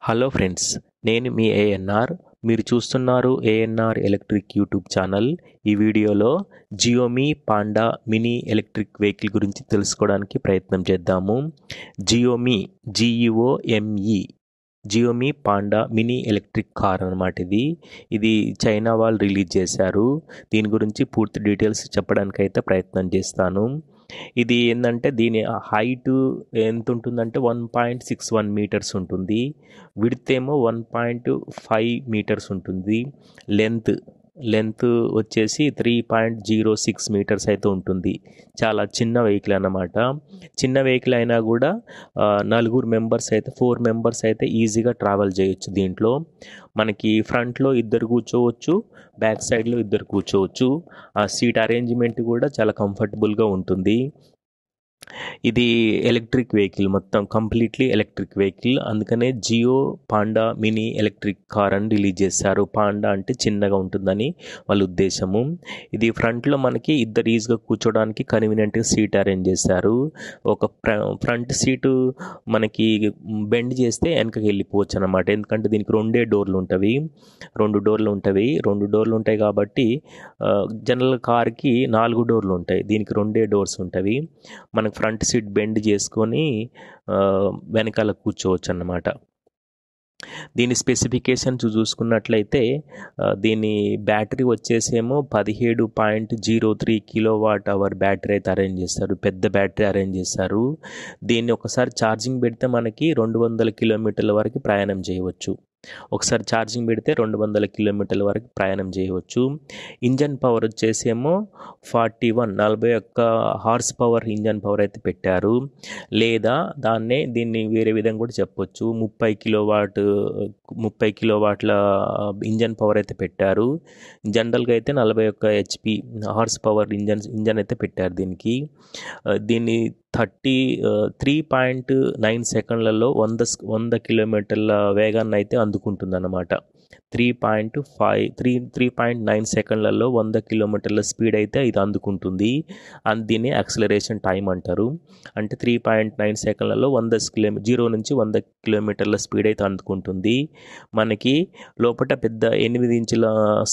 Hello friends, నేను మీ ఏఎన్ఆర్. మీరు చూస్తున్నారు ఏఎన్ఆర్ ఎలక్ట్రిక్ యూట్యూబ్ ఛానల్. ఈ వీడియోలో Geome Panda mini electric vehicle గురించి తెలుసుకోవడానికి ప్రయత్నం చేద్దాము. Geome G E O M E Geome Panda mini electric car అన్నమాట. ఇది చైనా వాళ్ళు రిలీజ్ చేశారు. దీని గురించి పూర్తి డీటెయిల్స్ చెప్పడానికైతే ప్రయత్నం చేస్తాను. ఇది ఏంటంటే దీని హైట్ ఎంత ఉంటుందంటే 1.61 మీటర్స్ ఉంటుంది. విడ్త్ ఏమో 1.5 మీటర్స్ ఉంటుంది. లెంత్ వచ్చేసి 3.06 మీటర్స్ అయితే ఉంటుంది. చాలా చిన్న వెహికల్ అన్నమాట. చిన్న వెహికల్ అయినా కూడా 4 మెంబర్స్ అయితే 4 మెంబర్స్ అయితే ఈజీగా ట్రావెల్ చేయొచ్చు. దీంట్లో మనకి ఫ్రంట్లో 2 కూర్చోవచ్చు, బ్యాక్ సైడ్లో 2 కూర్చోవచ్చు. ఆ సీట్ అరేంజ్మెంట్ కూడా చాలా కంఫర్టబుల్గా ఉంటుంది. ఇది ఎలక్ట్రిక్ వెహికల్, మొత్తం కంప్లీట్లీ ఎలక్ట్రిక్ వెహికల్. అందుకనే Geely Panda mini electric car అని రిలీజ్ చేశారు. పాండా అంటే చిన్నగా ఉంటుందని వాళ్ళ ఉద్దేశము. ఇది ఫ్రంట్లో మనకి 2 ఈజీగా కూర్చోడానికి కన్వీనియంట్గా సీట్ అరేంజ్ చేశారు. ఒక ఫ్రంట్ సీటు మనకి బెండ్ చేస్తే వెనకకి వెళ్ళిపోవచ్చు అనమాట. ఎందుకంటే దీనికి 2 డోర్లు ఉంటాయి. 2 డోర్లు ఉంటాయి కాబట్టి జనరల్ కార్కి 4 డోర్లు ఉంటాయి, దీనికి 2 డోర్స్ ఉంటాయి. మనకు ఫ్రంట్ సీట్ బెండ్ చేసుకొని వెనకాల కూర్చోవచ్చు అన్నమాట. దీని స్పెసిఫికేషన్స్ చూసుకున్నట్లయితే దీని బ్యాటరీ వచ్చేసేమో 17.03 కిలోవాట్ అవర్ బ్యాటరీ అయితే అరేంజ్ చేస్తారు. పెద్ద బ్యాటరీ అరేంజ్ చేస్తారు. దీన్ని ఒకసారి ఛార్జింగ్ పెడితే మనకి 200 కిలోమీటర్ల వరకు ప్రయాణం చేయవచ్చు. ఒకసారి ఛార్జింగ్ పెడితే 200 కిలోమీటర్ల వరకు ప్రయాణం చేయవచ్చు. ఇంజన్ పవర్ వచ్చేసేమో 41 హార్స్ పవర్ ఇంజన్ పవర్ అయితే పెట్టారు. లేదా దీన్ని వేరే విధంగా కూడా చెప్పొచ్చు, 30 కిలోవాట్ల ఇంజన్ పవర్ అయితే పెట్టారు. జనరల్గా అయితే 41 HP హార్స్ పవర్ ఇంజన్ అయితే పెట్టారు దీనికి. దీన్ని 3.9 సెకండ్లలో 100 కిలోమీటర్ల వేగాన్ని అయితే అందుకుంటుంది అన్నమాట. 3.9 సెకండ్లలో 100 కిలోమీటర్ల స్పీడ్ అయితే ఇది అందుకుంటుంది. దీన్ని యాక్సిలరేషన్ టైం అంటారు. అంటే 3.9 సెకండ్లలో 0 నుంచి 100 కిలోమీటర్ల స్పీడ్ అయితే అందుకుంటుంది. మనకి లోపల పెద్ద 8 ఇంచుల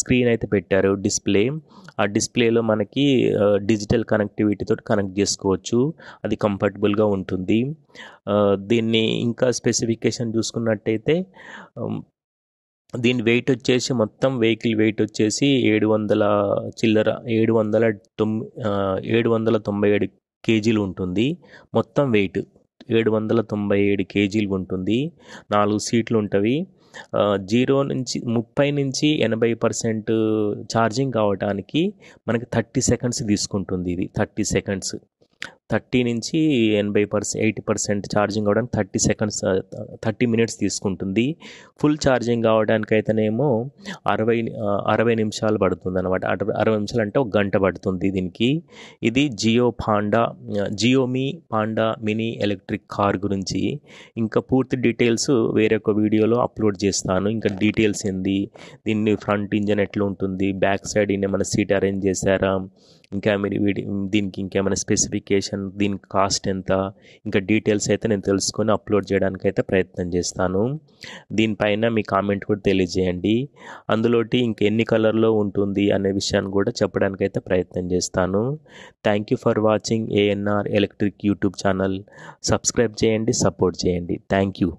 స్క్రీన్ అయితే పెట్టారు, డిస్ప్లే. ఆ డిస్ప్లేలో మనకి డిజిటల్ కనెక్టివిటీతో కనెక్ట్ చేసుకోవచ్చు. అది కంఫర్టబుల్గా ఉంటుంది. దీన్ని ఇంకా స్పెసిఫికేషన్ చూసుకున్నట్టయితే దీని వెయిట్ వచ్చేసి, మొత్తం వెహికల్ వెయిట్ వచ్చేసి 797 కేజీలు ఉంటుంది. మొత్తం వెయిట్ 797 కేజీలు ఉంటుంది. 4 సీట్లు ఉంటవి. 30 నుంచి 80% ఛార్జింగ్ కావడానికి మనకి 30 సెకండ్స్ తీసుకుంటుంది. ఇది 30 సెకండ్స్, 30 నుంచి 80% ఛార్జింగ్ అవ్వడానికి 30 మినిట్స్ తీసుకుంటుంది. ఫుల్ ఛార్జింగ్ కావడానికి అయితేనేమో 60 నిమిషాలు పడుతుంది అనమాట. 60 నిమిషాలు అంటే 1 గంట పడుతుంది దీనికి. ఇది Xiaomi Panda mini electric car గురించి. ఇంకా పూర్తి డీటెయిల్స్ వేరొక వీడియోలో అప్లోడ్ చేస్తాను. ఇంకా డీటెయిల్స్ ఏంది, దీన్ని ఫ్రంట్ ఇంజన్ ఎట్లా ఉంటుంది, బ్యాక్ సైడ్ ఏమైనా సీట్ అరేంజ్ చేశారా, ఇంకా మీరు దీనికి ఇంకేమైనా స్పెసిఫికేషన్, దీనికి కాస్ట్ ఎంత, ఇంకా డీటెయిల్స్ అయితే నేను తెలుసుకొని అప్లోడ్ చేయడానికి అయితే ప్రయత్నం చేస్తాను. దీనిపైన మీ కామెంట్ కూడా తెలియజేయండి. అందులోటి ఇంకెన్ని కలర్లో ఉంటుంది అనే విషయాన్ని కూడా చెప్పడానికి అయితే ప్రయత్నం చేస్తాను. Thank you for watching ANR electric YouTube channel. Subscribe చేయండి, సపోర్ట్ చేయండి. Thank you.